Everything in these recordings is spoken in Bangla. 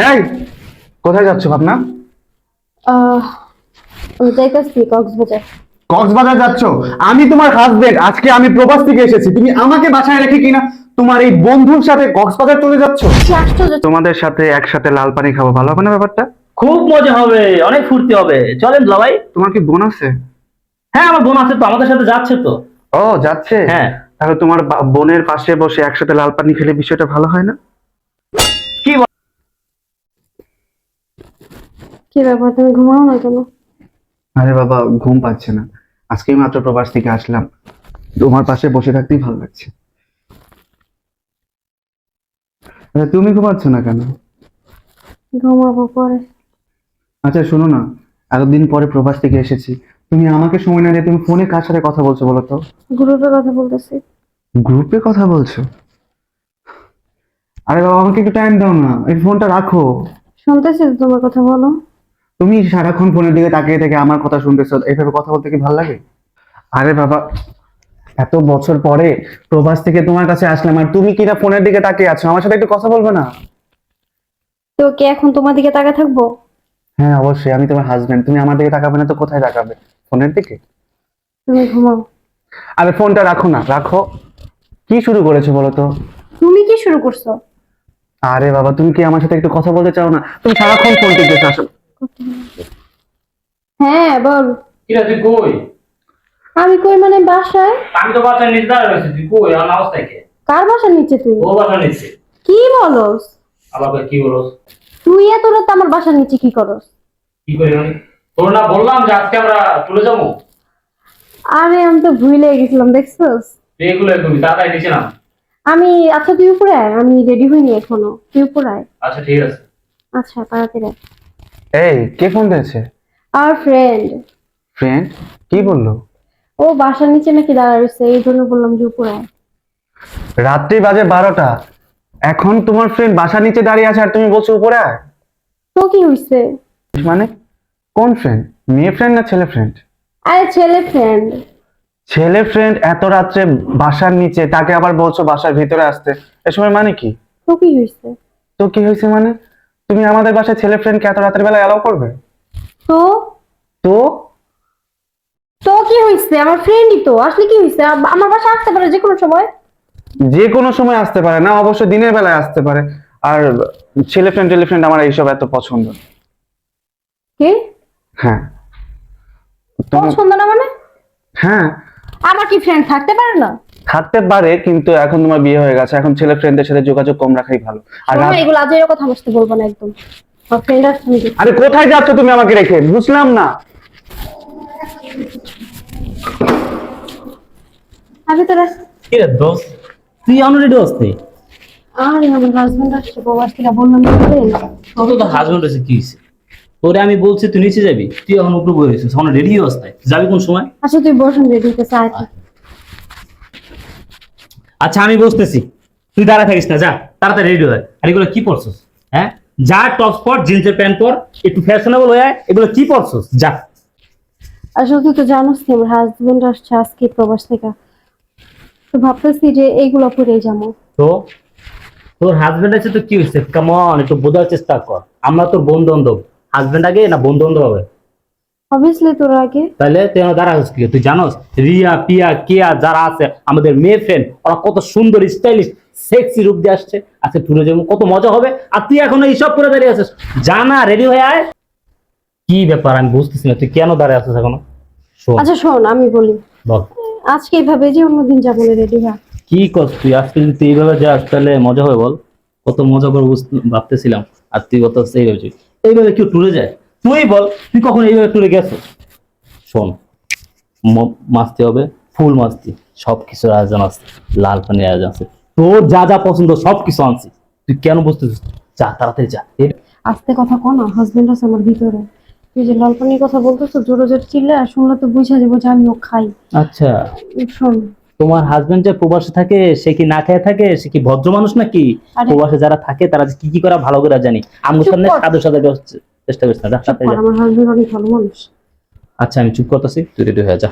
এই, কোথায় যাচ্ছ ভাবনা? আহ আমি যাইতাছি কক্সবাজার। কক্সবাজার যাচ্ছ? আমি তোমার হাজবেন্ড, আজকে আমি প্রবাস থেকে এসেছি, তুমি আমাকে বাসায় রেখে কিনা তোমার এই বন্ধুর সাথে কক্সবাজার চলে যাচ্ছ? কি আশ্চর্য! তোমাদের সাথে একসাথে লাল পানি খাবো, ভালো হবে না ব্যাপারটা? খুব মজা হবে, অনেক ফুর্তি হবে। চলেন দুলাভাই। তোমার কি বোন আছে? হ্যাঁ, আমার বোন আছে তো, আমাদের সাথে যাচ্ছে তো। ও, যাচ্ছে? হ্যাঁ। তাহলে তোমার বোনের পাশে বসে একসাথে লাল পানি খেলে বিষয়টা ভালো হয় না? কি কি ব্যাপার, তুমি ঘুমাও না কেন? আরে বাবা, ঘুম পাচ্ছে না, আজকেই মাত্র প্রবাস থেকে আসলাম, তোমার পাশে বসে থাকতেই ভালো লাগছে। আচ্ছা, তুমি ঘুমাচ্ছ না কেন? ঘুমাবো পরে। আচ্ছা শোনো না, এতদিন পরে প্রবাস থেকে এসেছি, তুমি আমাকে সময় না দিয়ে তুমি ফোনে কার সাথে কথা বলছো বলো তো? গ্রুপে কথা বলতেছি। গ্রুপে কথা বলছো? আরে বাবা, আমাকে একটু টাইম দাও না, এই ফোনটা রাখো। শুনতেছি তো তোমার কথা, বলো। তুমি সারাক্ষণ ফোনের দিকে তাকিয়ে থেকে আমার কথা শুনতেছো, এইভাবে কথা বলতে কি ভালো লাগে? আরে বাবা, এত বছর পরে প্রবাস থেকে তোমার কাছে আসলাম আর তুমি কিনা ফোনের দিকে তাকিয়ে আছো, আমার সাথে একটু কথা বলবে না? তো কে এখন তোমার দিকে তাকায় থাকবো? হ্যাঁ অবশ্যই, আমি তোমার হাজবেন্ড, তুমি আমার দিকে তাকাবে না তো কোথায় তাকাবে? ফোনের দিকে। তুমি ঘুমাও। আরে ফোনটা রাখো না, রাখো। কি শুরু করেছো বলো তো? তুমি কি শুরু করছো? আরে বাবা, তুমি কি আমার সাথে একটু কথা বলতে চাও না? তুমি সারাক্ষণ ফোন টিপতেছো আসলে। হ্যাঁ বল। কিরা তুই কই? আমি কই মানে বাসায়। আমি তো বাসার নিচে দাঁড়িয়ে রয়েছি, তুই কই? আমার আওয়াজ থেকে কার বাসার নিচে তুই? ও বাসার নিচে। কি বলস? আবার কি বলস? তুই এত রাত আমার বাসার নিচে কি করস? কি করি আমি? তোর না বললাম যে আজকে আমরা চলে যাবো। আরে আমি তো ভুলে গেছিলাম, দেখছস? তুই এগুলো করবি, তাড়াতাড়ি নিচে নাম। আমি আচ্ছা তুই উপরে আয়, আমি রেডি হইনি এখনো, তুই উপরে আয়। আচ্ছা ঠিক আছে। আচ্ছা তাড়াতাড়ি আয়। এই, কে ফোন দিয়েছে? আর ফ্রেন্ড। ফ্রেন্ড? কি বললো? ও বাসার নিচে নাকি দাঁড়া রয়েছে, এই জন্য বললাম যে উপরে আয়। রাত্রি বাজে 12টা, এখন তোমার ফ্রেন্ড বাসার নিচে দাঁড়িয়ে আছে আর তুমি বলছো উপরে আয়? তো কি হইছে? মানে কোন ফ্রেন্ড? মেয়ে ফ্রেন্ড না ছেলে ফ্রেন্ড? আরে ছেলে ফ্রেন্ড। ছেলে ফ্রেন্ড এত রাত্রে বাসার নিচে, তাকে আবার বলছো বাসার ভিতরে আসতে, এ সময় মানে কি? তো কি হইছে? তো কি হয়েছে মানে? তুমি আমাদের বাসায় ছেলে ফ্রেন্ডকে এত রাতের বেলা অ্যালাউ করবে? তো তো তো কি হইছে? আমার ফ্রেন্ডই তো, আসলে কি হইছে? আমার বাসা আসতে পারে যে কোনো সময়। যে কোনো সময় আসতে পারে না, অবশ্য দিনের বেলায় আসতে পারে। আর ছেলে ফ্রেন্ড টেলে ফ্রেন্ড আমার এইসব এত পছন্দ না। কি হ্যাঁ। পছন্দ না মানে? হ্যাঁ, আমার কি ফ্রেন্ড থাকতে পারে না? থাকতে পারে, কিন্তু এখন তোমার বিয়ে হয়ে গেছে, এখন ছেলে ফ্রেন্ডদের সাথে যোগাযোগ কম রাখাই ভালো। আর শোনো, এগুলো আজের কথা বসতে বলবো না একদম। আমার ফ্রেন্ড আসছে নাকি? আরে কোথায় যাচ্ছ তুমি আমাকে রেখে, বুঝলাম না। আগে তোরা। কি রে দোস্ত, তুই অলরেডি আসতে? আরে আমার হাজবেন্ড আসছে প্রবাস থেকে, বললাম না তোরে? তোর তো হাজবেন্ড আছে, কি হয়েছে? তোরে আমি বলছি তুই নিচে যাবি, তুই এখন উপরে বয়ে রয়েছিস, এখন রেডি অবস্থায় যাবি কোন সময়? আচ্ছা তুই বসুন, রেডি হতে চাই। আচ্ছা আমি বসতেছি, তুই দাঁড়া থাকিস না, যা তাড়াতাড়ি রেডি হয়। আর এগুলো কি পরছস? হ্যাঁ, যা টপ পর, জিন্সের প্যান্ট পর, একটু ফ্যাশনেবল হয়ে আয়। এগুলো কি পরছস? যা। আসলে তুই তো জানোস কি আমার হাজবেন্ড আসছে আজকে প্রবাস থেকে, তো ভাবতেছি যে এইগুলো পরেই যাবো। তো তোর হাজবেন্ড আছে তো কি হয়েছে? কাম অন, একটু বোঝার চেষ্টা কর। আমরা তোর বন্ধু বান্ধব, হাজবেন্ড আগে না বন্ধু বান্ধব হবে? অবভিয়াসলি তোর আগে। তাহলে তুই আমার দাঁড়া হচ্ছিস কি? তুই জানোস রিয়া, পিয়া, কেয়া যারা আছে আমাদের মেয়ে ফ্রেন্ড, ওরা কত সুন্দর স্টাইলিশ সেক্সি রূপ দিয়ে আসছে। আজকে ট্যুরে যাবো, কত মজা হবে। আর তুই এখন এইসব করে দাঁড়িয়ে আছিস? জানা, রেডি হয়ে আয়। কি ব্যাপার আমি বুঝতেছি না, তুই কেন দাঁড়িয়ে আছিস এখনো? শোন, আচ্ছা শোন, আমি বলি, বল। আজকে এইভাবে যে অন্যদিন যাবো না, রেডি হ্যাঁ? কি কর তুই? আজকে যদি তুই এইভাবে যাস তাহলে মজা হবে, বল। কত মজা করে ভাবতেছিলাম, আর তুই কত এইভাবে যাবি? এইভাবে কেউ ট্যুরে যায়? তুই বল, তুই কখন এইভাবে ট্যুরে গেছিস? শোন, মাস্তি হবে, ফুল মাস্তি, সবকিছুর আয়োজন আছে, লাল পানির আয়োজন আছে, তোর যা যা পছন্দ সবকিছু আনছি। তুই কেন বুঝতেছিস? যা তাড়াতাড়ি যা। আস্তে কথা কো না, হাজবেন্ড আছে আমার ভিতরে। তুই যে লালপানির কথা বলতেছো, জোরে জোরে চিল্লে আর শুনলে তো বুঝা যাবো যে আমিও খাই। আচ্ছা, শোন। তোমার হাজবেন্ড যে প্রবাসে থাকে সে কি না খেয়ে থাকে? সে কি ভদ্র মানুষ নাকি? আরে প্রবাসে যারা থাকে তারা যে কি কি করা ভালো করে জানি। আমার চুপ সামনে কর। সাধু সাধু চেষ্টা করিস না, যা চুপ তাড়াতাড়ি কর, যা। আমার হাজবেন্ড অনেক ভালো মানুষ। আচ্ছা আমি চুপ করতেছি, তুই রেডি হয়ে যা।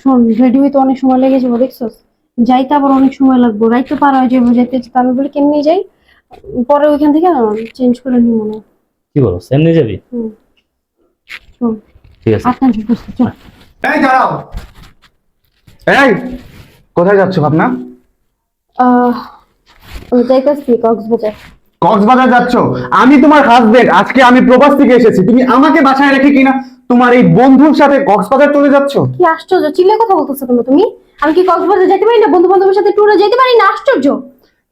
শোন, রেডি হইতে অনেক সময় লেগে যাবো, দেখছস? যাইতে আবার অনেক সময় লাগবে, রাইতে পার হয়ে যাবো, যাইতে আমি বলি কেমনি যাই। পরে ওইখান থেকে চেঞ্জ করে নিই মনে হয়। কি বলো, সেম নিয়ে যাবি? চল ঠিক আছে। আপনার বসতে চল। এই দাঁড়াও, এই কোথায় যাচ্ছ ভাবনা? আমি যাইতেছি কক্সবাজার। কক্সবাজার যাচ্ছ? আমি তোমার হাজবেন্ড, আজকে আমি প্রবাস থেকে এসেছি, তুমি আমাকে বাসায় রেখে কিনা তোমার এই বন্ধুর সাথে কক্সবাজার চলে যাচ্ছ? কি আশ্চর্য, চিল্লে কথা বলতেছো কেন তুমি? আমি কি কক্সবাজার যেতে পারি না? বন্ধু বান্ধবের সাথে ট্যুরে যেতে পারি না? আশ্চর্য।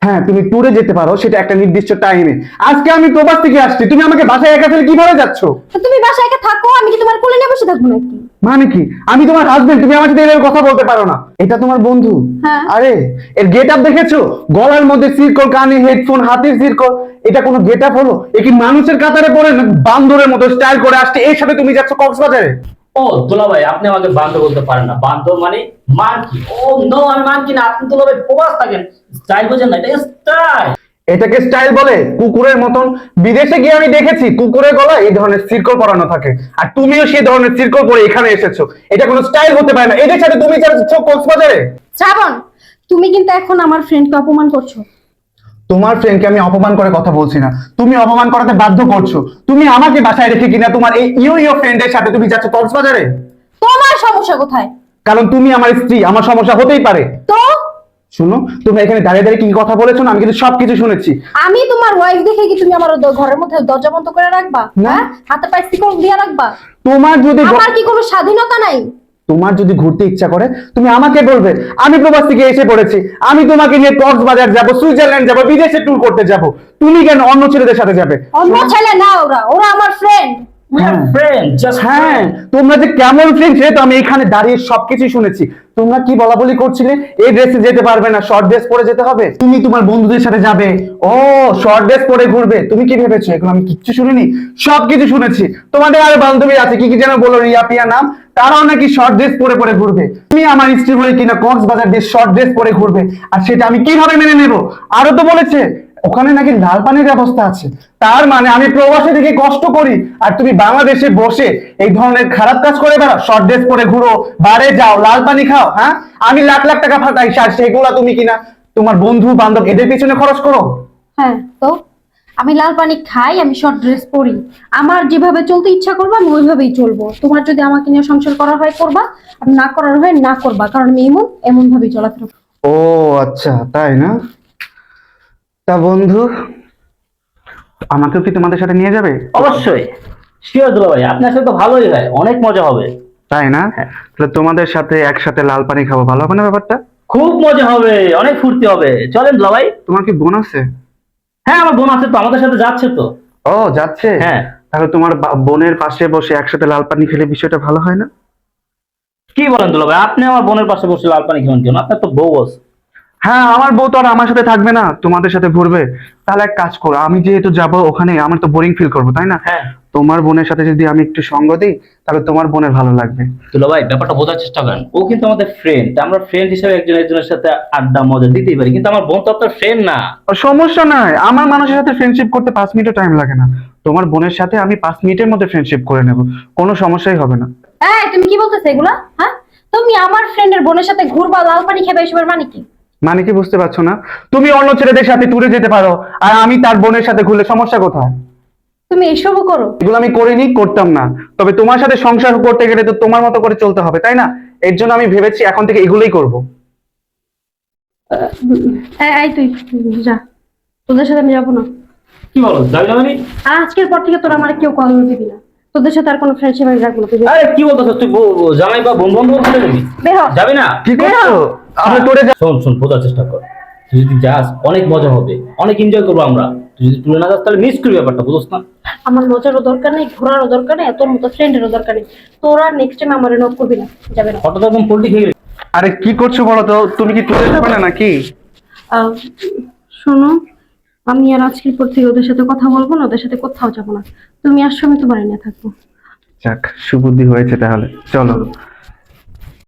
হ্যাঁ, তুমি ট্যুরে যেতে পারো, সেটা একটা নির্দিষ্ট টাইমে। আজকে আমি প্রবাস থেকে আসছি, তুমি আমাকে বাসায় একা ফেলে কিভাবে যাচ্ছ? তো তুমি বাসায় একা থাকো, আমি কি তোমার কোলে নিয়ে বসে থাকবো নাকি? মানে কি, আমি তোমার হাজবেন্ড, তুমি আমার সাথে এভাবে কথা বলতে পারো না। এটা তোমার বন্ধু? হ্যাঁ। আরে এর গেট আপ দেখেছো? গলার মধ্যে সিরকল, কানে হেডফোন, হাতের সিরকল, এটা কোনো গেট আপ হলো? এ কি মানুষের কাতারে পড়ে না বান্দরের মতো স্টাইল করে আসছে, এর সাথে তুমি যাচ্ছ কক্সবাজারে? ও দুলাভাই, আপনি আমাকে বান্ধব বলতে পারেন না। বান্ধব মানে মানকি? ও নো, আমি মানকি না। আপনি দুলাভাই প্রবাস থাকেন, স্টাইল বোঝেন না, এটা স্টাইল। এটাকে স্টাইল বলে? কুকুরের মতন। বিদেশে গিয়ে আমি দেখেছি কুকুরের গলায় এই ধরনের সিরকল পরানো থাকে, আর তুমিও সেই ধরনের সিরকল পরে এখানে এসেছো। এটা কোনো স্টাইল হতে পারে না। এদের সাথে তুমি যাচ্ছ কক্সবাজারে? শ্রাবণ, তুমি কিন্তু এখন আমার ফ্রেন্ডকে অপমান করছো। তোমার ফ্রেন্ডকে আমি অপমান করে কথা বলছি না, তুমি অপমান করাতে বাধ্য করছো। তুমি আমাকে বাসায় রেখে কিনা তোমার এই ইউ ফ্রেন্ডের সাথে তুমি যাচ্ছ কক্সবাজারে? তোমার সমস্যা কোথায়? কারণ তুমি আমার স্ত্রী, আমার সমস্যা হতেই পারে। তো শুনো, তুমি এখানে দাঁড়িয়ে দাঁড়িয়ে কি কথা বলেছো না, আমি কিন্তু সবকিছু শুনেছি। আমি তোমার ওয়াইফ দেখে কি তুমি আমার ঘরের মধ্যে দরজা বন্ধ করে রাখবা? না। হ্যাঁ, হাতে পায়ে শিকল দিয়ে রাখবা? তোমার যদি আমার কি কোনো স্বাধীনতা নাই? তোমার যদি ঘুরতে ইচ্ছা করে তুমি আমাকে বলবে, আমি প্রবাস থেকে এসে পড়েছি, আমি তোমাকে নিয়ে কক্সবাজার যাব, সুইজারল্যান্ড যাব, বিদেশে ট্যুর করতে যাব। তুমি কেন অন্য ছেলেদের সাথে যাবে? অন্য ছেলে না, ওরা ওরা আমার ফ্রেন্ড। হ্যাঁ। ফ্রেন্ড, জাস্ট হ্যাঁ, তোমরা যে কেমন ফ্রেন্ড সেটা তো আমি এখানে দাঁড়িয়ে সবকিছু শুনেছি। তোমরা কি বলা বলি করছিলে, এই ড্রেসে যেতে পারবে না, শর্ট ড্রেস পরে যেতে হবে। তুমি তোমার বন্ধুদের সাথে যাবে, ও শর্ট ড্রেস পরে ঘুরবে। তুমি কি ভেবেছো এগুলো আমি কিচ্ছু শুনিনি? সবকিছু শুনেছি। তোমাদের আর বান্ধবী আছে, কি কি যেন বলো, রিয়া পিয়া নাম, তারাও নাকি শর্ট ড্রেস পরে পরে ঘুরবে। তুমি আমার স্ত্রী হয়ে কিনা কক্সবাজার দিয়ে শর্ট ড্রেস পরে ঘুরবে, আর সেটা আমি কিভাবে মেনে নেব? আরো তো বলেছে ওখানে নাকি লাল পানির ব্যবস্থা আছে। তার মানে আমি প্রবাসে থেকে কষ্ট করি, আর তুমি বাংলাদেশে বসে এই ধরনের খারাপ কাজ করে বেড়াও, শর্ট ড্রেস পরে ঘুরো, বারে যাও, লাল পানি খাও। হ্যাঁ, আমি লাখ লাখ টাকা ফাটাই, আর সেগুলা তুমি কিনা তোমার বন্ধু বান্ধব এদের পিছনে খরচ করো। হ্যাঁ, তো আমি লাল পানি খাই, আমি শর্ট ড্রেস পরি, আমার যেভাবে চলতে ইচ্ছা করবো আমি ওইভাবেই চলবো। তোমার যদি আমাকে নিয়ে সংসার করার হয় করবা, আর না করার হয় না করবা, কারণ আমি এমন ভাবেই চলাফেরা করি। ও আচ্ছা, তাই না? তা বন্ধু, আমাকেও কি তোমাদের সাথে নিয়ে যাবে? অবশ্যই শিওর দুলাভাই, আপনার সাথে তো ভালোই হয়, অনেক মজা হবে। তাই না? তাহলে তোমাদের সাথে একসাথে লাল পানি খাবো, ভালো হবে না ব্যাপারটা? খুব মজা হবে, অনেক ফুর্তি হবে। চলেন দুলাভাই। তোমার কি বোন আছে? হ্যাঁ, আমার বোন আছে তো, আমাদের সাথে যাচ্ছে তো। ও যাচ্ছে? হ্যাঁ। তাহলে তোমার বোনের পাশে বসে একসাথে লাল পানি খেলে বিষয়টা ভালো হয় না? কি বলেন দুলাভাই, আপনি আমার বোনের পাশে বসে লাল পানি খাবেন কেন? আপনার তো বউ আছে। হ্যাঁ, আমার বউ তো আর আমার সাথে থাকবে না, তোমাদের সাথে ঘুরবে। তাহলে এক কাজ করো, আমি যেহেতু যাবো ওখানে, আমার তো বোরিং ফিল করবো, তাই না? হ্যাঁ তোমার বোনের সাথে যদি আমি একটু সঙ্গ দিই, তাহলে তোমার বোনের ভালো লাগবে। দুলাভাই, ব্যাপারটা বোঝার চেষ্টা করেন। ও কিন্তু আমাদের ফ্রেন্ড, আমরা ফ্রেন্ড হিসেবে একজন একজনের সাথে আড্ডা মজা দিতেই পারি, কিন্তু আমার বোন তো আপনার ফ্রেন্ড না। ও, সমস্যা নাই, আমার মানুষের সাথে ফ্রেন্ডশিপ করতে 5 মিনিটও টাইম লাগে না। তোমার বোনের সাথে আমি 5 মিনিটের মধ্যে ফ্রেন্ডশিপ করে নেব, কোনো সমস্যাই হবে না। এই তুমি কি বলতেছো এগুলা? হ্যাঁ, তুমি আমার ফ্রেন্ডের বোনের সাথে ঘুরবা, লাল পানি খাবে, এসবের মানে কি? মানে কি বুঝতে পারছো না? তুমি অন্য ছেলেদের সাথে ট্যুরে যেতে পারো, আর আমি তার বোনের সাথে ঘুরলে সমস্যা কোথায়? তুমি এসবও করো? এগুলো আমি করিনি, করতাম না। তবে তোমার সাথে সংসার করতে গেলে তো তোমার মতো করে চলতে হবে, তাই না? এর জন্য আমি ভেবেছি এখন থেকে এগুলোই করব। এই তুই যা, তোদের সাথে আমি যাবো না। কি বলো, যাবি না মানে? আর আজকের পর থেকে তোরা আমার কেউ কল দিবি না, তোদের সাথে আর কোনো ফ্রেন্ডশিপ আমি রাখবো না। তুই আরে কি বলতো, তুই জামাই বা বোন বন্ধু বলে যাবি? বের হ। যাবি না? কি করছো? আমরা ট্যুরে শোন শোন, বোঝার চেষ্টা কর। তুই যদি যাস অনেক মজা হবে, অনেক এনজয় করবো আমরা। তুই যদি ট্যুরে না যাস তাহলে মিস করবি ব্যাপারটা, বুঝোস না? আমার মজারও দরকার নেই, ঘোরারও দরকার নেই, তোর মতো ফ্রেন্ডেরও দরকার নেই। তোরা নেক্সট টাইম আমার নক করবি না, যাবে না। হঠাৎ একদম পোল্ট্রি খেয়ে গেলি। আরে কি করছো বলো তো? তুমি কি ট্যুরে যাবে না নাকি? শোনো, আমি আর আজকের পর থেকে ওদের সাথে কথা বলবো না, ওদের সাথে কোথাও যাবো না। তুমি আসছো, আমি তোমার নিয়ে থাকবো। যাক, সুবুদ্ধি হয়েছে, তাহলে চলো।